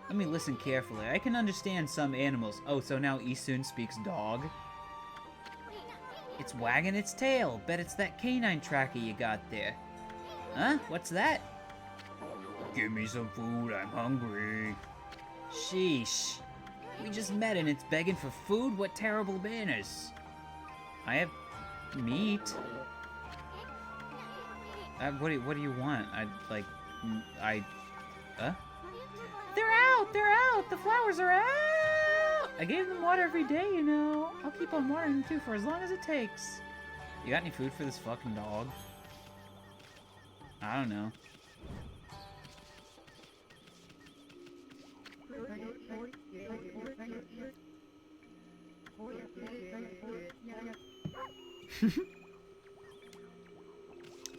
Let me listen carefully. I can understand some animals. Oh, so now Isun speaks dog? It's wagging its tail. Bet it's that canine tracker you got there. Huh? What's that? Give me some food. I'm hungry. Sheesh. We just met and it's begging for food? What terrible manners. I have meat. What do you want? Huh? They're out! They're out! The flowers are out! I gave them water every day, you know. I'll keep on watering them too for as long as it takes. You got any food for this fucking dog? I don't know.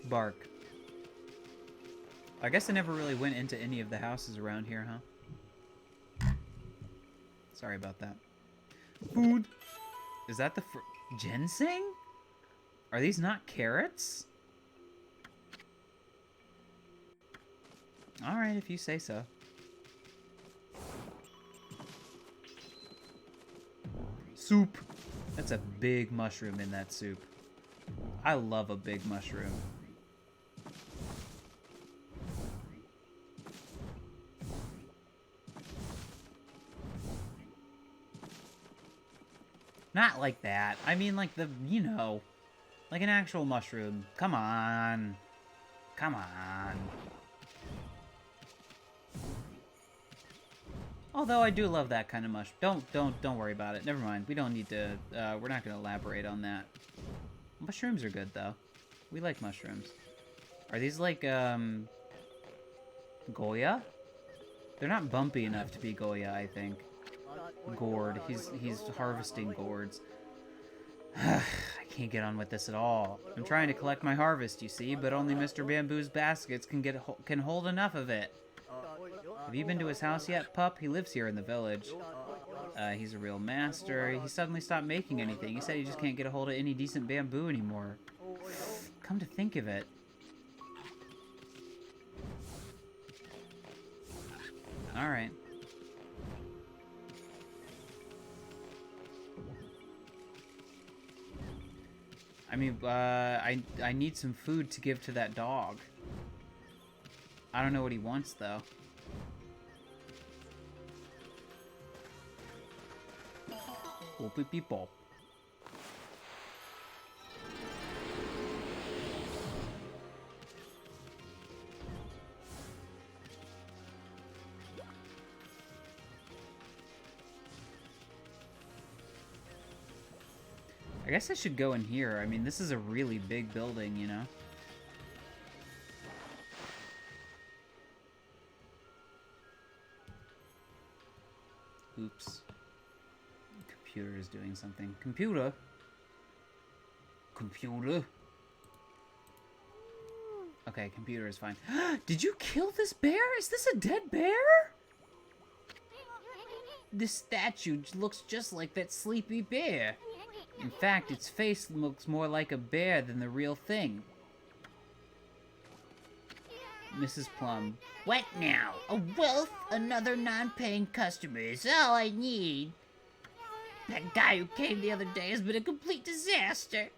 Bark. I guess I never really went into any of the houses around here, huh? Sorry about that. Food! Is that the ginseng? Are these not carrots? Alright, if you say so. Soup! That's a big mushroom in that soup. I love a big mushroom. Not like that. I mean, like the, you know. Like an actual mushroom. Come on. Come on. Although I do love that kind of mushroom. Don't worry about it. Never mind. We don't need to, we're not going to elaborate on that. Mushrooms are good, though. We like mushrooms. Are these like, Goya? They're not bumpy enough to be Goya, I think. Gourd. He's harvesting gourds. I can't get on with this at all. I'm trying to collect my harvest, you see, but only Mr. Bamboo's baskets can hold enough of it. Have you been to his house yet, pup? He lives here in the village. He's a real master. He suddenly stopped making anything. He said he just can't get a hold of any decent bamboo anymore. Come to think of it. Alright. I mean, I need some food to give to that dog. I don't know what he wants, though. Beep bop. I guess I should go in here. I mean, this is a really big building, you know? Oops. Computer is doing something. Computer? Computer? Okay, computer is fine. Did you kill this bear? Is this a dead bear? This statue looks just like that sleepy bear. In fact, its face looks more like a bear than the real thing. Mrs. Plum. What now? A wolf? Another non-paying customer is all I need. That guy who came the other day has been a complete disaster.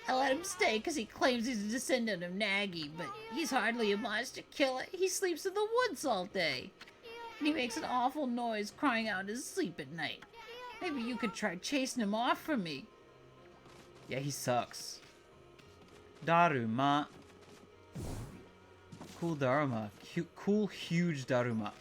I let him stay because he claims he's a descendant of Nagy, but he's hardly a monster killer. He sleeps in the woods all day. And he makes an awful noise crying out in his sleep at night. Maybe you could try chasing him off from me. Yeah, he sucks. Daruma. Cool Daruma. Cool, huge Daruma.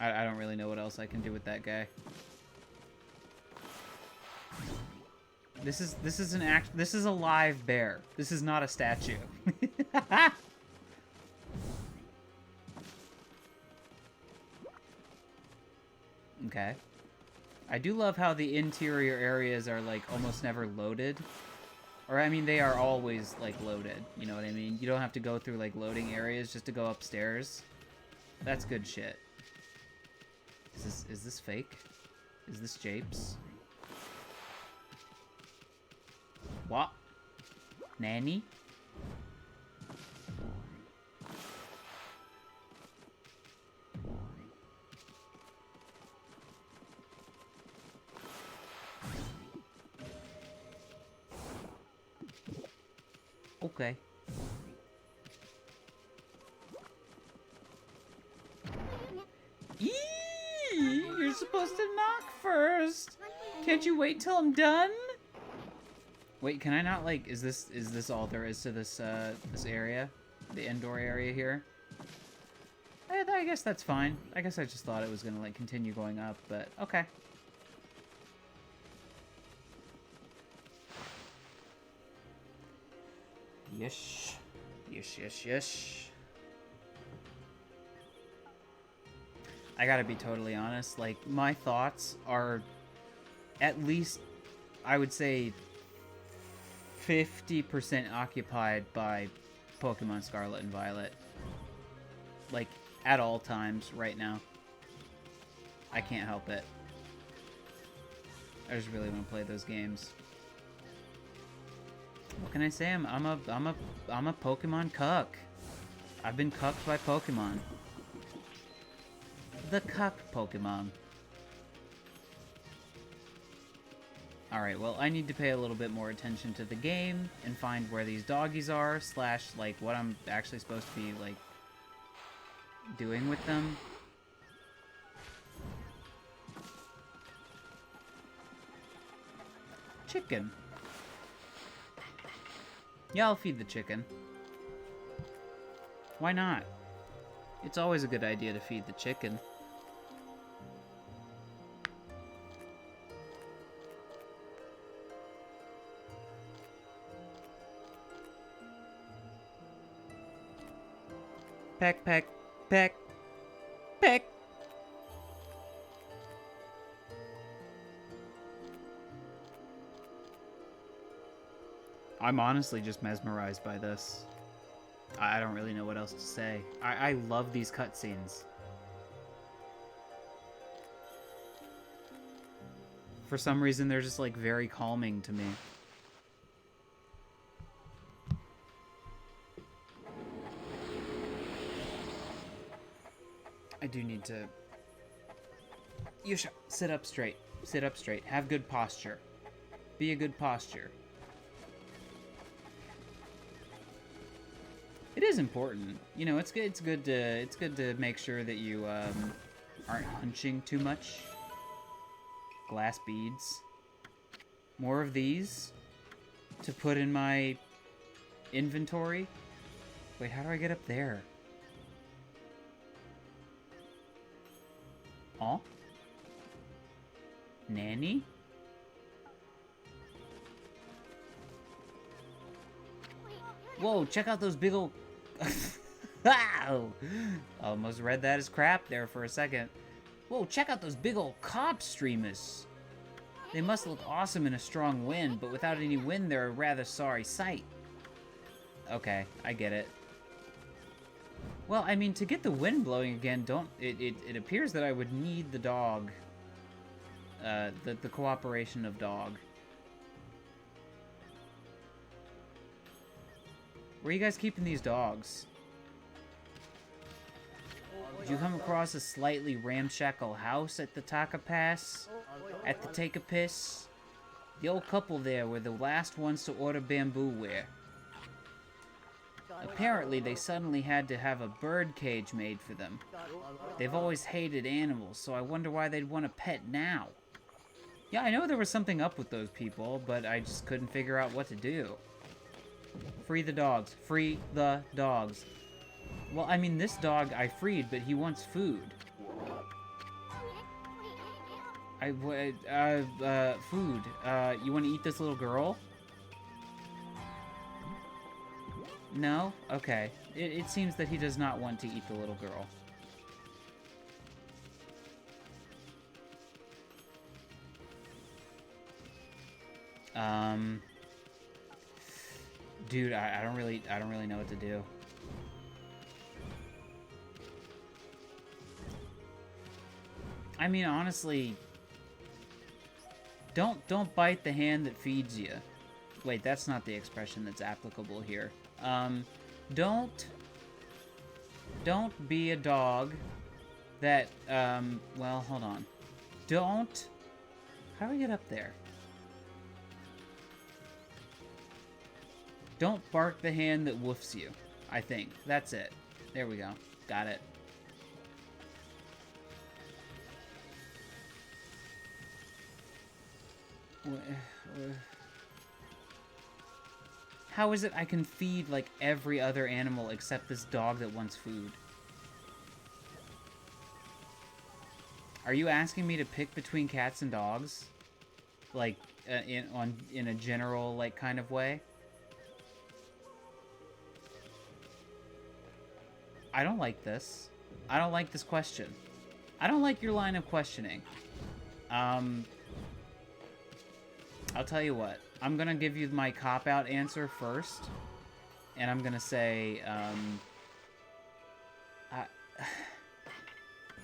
I don't really know what else I can do with that guy. This is a live bear. This is not a statue. Okay. I do love how the interior areas are like almost never loaded. Or I mean they are always like loaded, you know what I mean? You don't have to go through like loading areas just to go upstairs. That's good shit. Is this fake? Is this Japes? What? Nanny? Okay. You're supposed to knock first. Can't you wait till I'm done? Wait, can I not like? Is this all there is to this this area, the indoor area here? I guess that's fine. I guess I just thought it was gonna like continue going up, but okay. Yes, yes, yes, yes. I gotta be totally honest, like, my thoughts are at least, I would say, 50% occupied by Pokemon Scarlet and Violet. Like, at all times, right now. I can't help it. I just really want to play those games. What can I say? I'm a Pokemon cuck. I've been cucked by Pokemon. The cuck Pokemon. Alright, well, I need to pay a little bit more attention to the game and find where these doggies are, slash, like, what I'm actually supposed to be, like, doing with them. Chicken. Yeah, I'll feed the chicken. Why not? It's always a good idea to feed the chicken. Peck, peck, peck, peck. I'm honestly just mesmerized by this. I don't really know what else to say. I love these cutscenes. For some reason, they're just, like, very calming to me. I do need to... Yusha, sit up straight. Sit up straight. Have good posture. Be a good posture. It is important. You know, it's good to make sure that you aren't hunching too much. Glass beads. More of these to put in my inventory. Wait, how do I get up there? Oh? Nanny? Whoa, check out those big old... Wow! Almost read that as crap there for a second. Whoa, check out those big old carp streamers. They must look awesome in a strong wind, but without any wind, they're a rather sorry sight. Okay, I get it. Well, I mean, to get the wind blowing again, it appears that I would need the dog. The cooperation of dog. Where are you guys keeping these dogs? Did you come across a slightly ramshackle house at the Taka Pass? At the Take a Piss? The old couple there were the last ones to order bamboo ware. Apparently, they suddenly had to have a bird cage made for them. They've always hated animals, so I wonder why they'd want a pet now. Yeah, I know there was something up with those people, but I just couldn't figure out what to do. Free the dogs. Free the dogs. Well, I mean, this dog I freed, but he wants food. Food. You want to eat this little girl? No? Okay. It seems that he does not want to eat the little girl. Dude, I don't really know what to do. I mean, honestly, don't bite the hand that feeds you. Wait, that's not the expression that's applicable here. Don't be a dog that, well, hold on. How do I get up there? Don't bark the hand that woofs you, I think. That's it. There we go. Got it. How is it I can feed, like, every other animal except this dog that wants food? Are you asking me to pick between cats and dogs? Like, in a general, like, kind of way? I don't like this. I don't like this question. I don't like your line of questioning. I'll tell you what. I'm gonna give you my cop-out answer first. And I'm gonna say,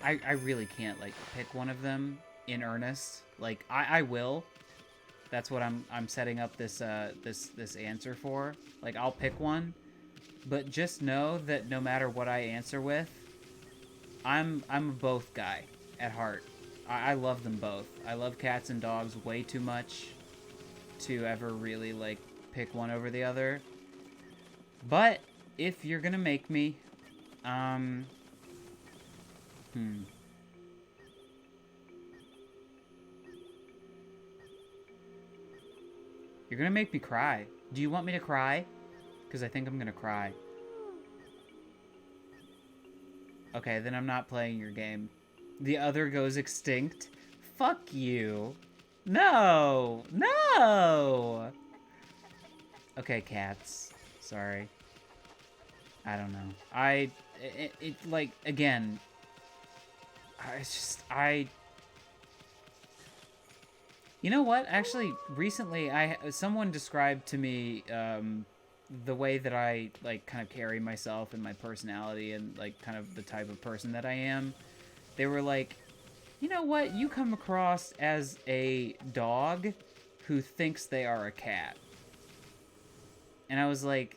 I really can't, like, pick one of them in earnest. Like, I will. That's what I'm setting up this answer for. Like, I'll pick one. But just know that no matter what I answer with, I'm a both guy at heart. I love them both. I love cats and dogs way too much to ever really, like, pick one over the other. But if you're gonna make me, You're gonna make me cry. Do you want me to cry? Because I think I'm gonna cry. Okay, then I'm not playing your game. The other goes extinct. Fuck you. No! No! Okay, cats. Sorry. I don't know. It like, again... You know what? Actually, recently, someone described to me, the way that I, like, kind of carry myself and my personality and, like, kind of the type of person that I am. They were like, you know what? You come across as a dog who thinks they are a cat. And I was like,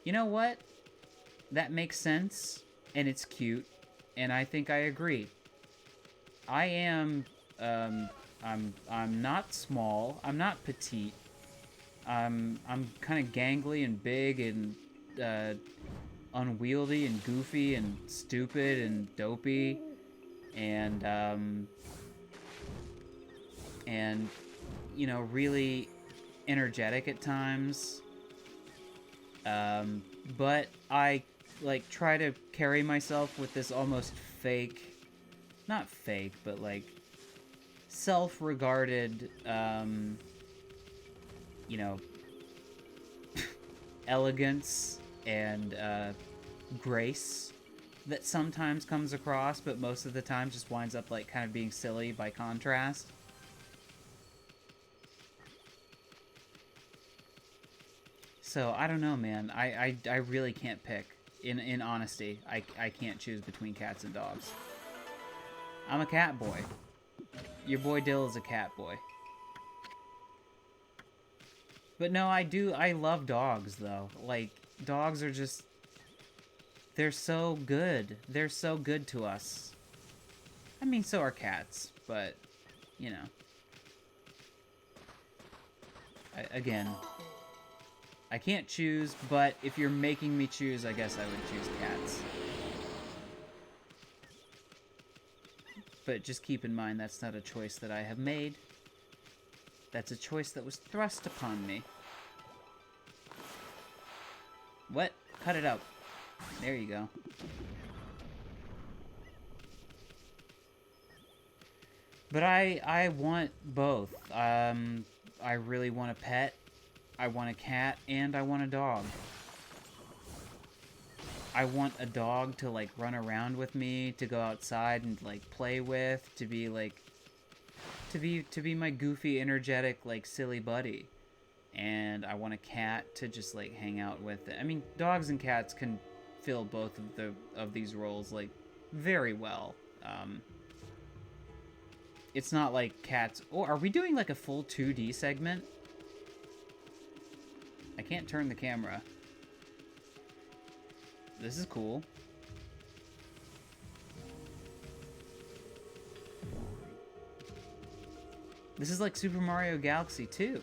you know what? That makes sense, and it's cute, and I think I agree. I am, I'm not small. I'm not petite. I'm kind of gangly and big and unwieldy and goofy and stupid and dopey and you know, really energetic at times. But I like try to carry myself with this almost fake, not fake, but like self-regarded, you know, elegance and grace that sometimes comes across, but most of the time just winds up like kind of being silly by contrast. So I don't know, man. I really can't pick. In honesty, I can't choose between cats and dogs. I'm a cat boy. Your boy Dill is a cat boy. But no, I love dogs, though. Like, dogs are just... They're so good. They're so good to us. I mean, so are cats, but, you know. Again, I can't choose, but if you're making me choose, I guess I would choose cats. But just keep in mind, that's not a choice that I have made. That's a choice that was thrust upon me. What? Cut it out. There you go. But I want both. I really want a pet. I want a cat, and I want a dog. I want a dog to, like, run around with me, to go outside and, like, play with, to be, like... To be my goofy, energetic, like, silly buddy. And I want a cat to just, like, hang out with it. I mean, dogs and cats can fill both of these roles, like, very well. It's not like cats... Oh, are we doing, like, a full 2D segment? I can't turn the camera. This is cool. This is like Super Mario Galaxy 2.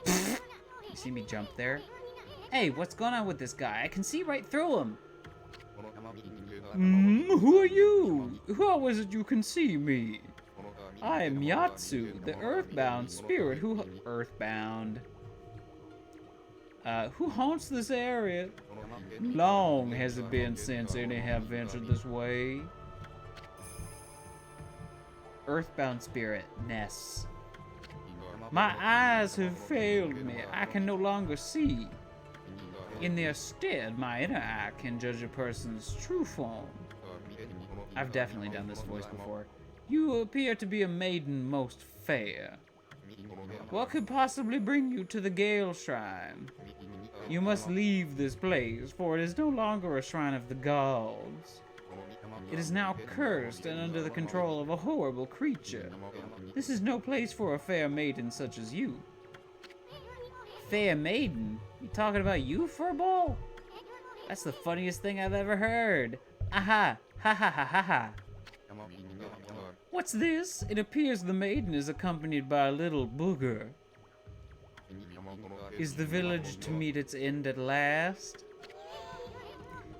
You see me jump there? Hey, what's going on with this guy? I can see right through him. Who are you? How is it you can see me? I am Yatsu, the earthbound spirit who... Earthbound. Who haunts this area? Long has it been since any have ventured this way. Earthbound spirit, Ness. My eyes have failed me. I can no longer see. In their stead, my inner eye can judge a person's true form. I've definitely done this voice before. You appear to be a maiden most fair. What could possibly bring you to the Gale Shrine? You must leave this place, for it is no longer a shrine of the gods. It is now cursed and under the control of a horrible creature. This is no place for a fair maiden such as you. Fair maiden? You talking about you, Furball? That's the funniest thing I've ever heard. Aha! Ha ha ha ha ha! What's this? It appears the maiden is accompanied by a little booger. Is the village to meet its end at last?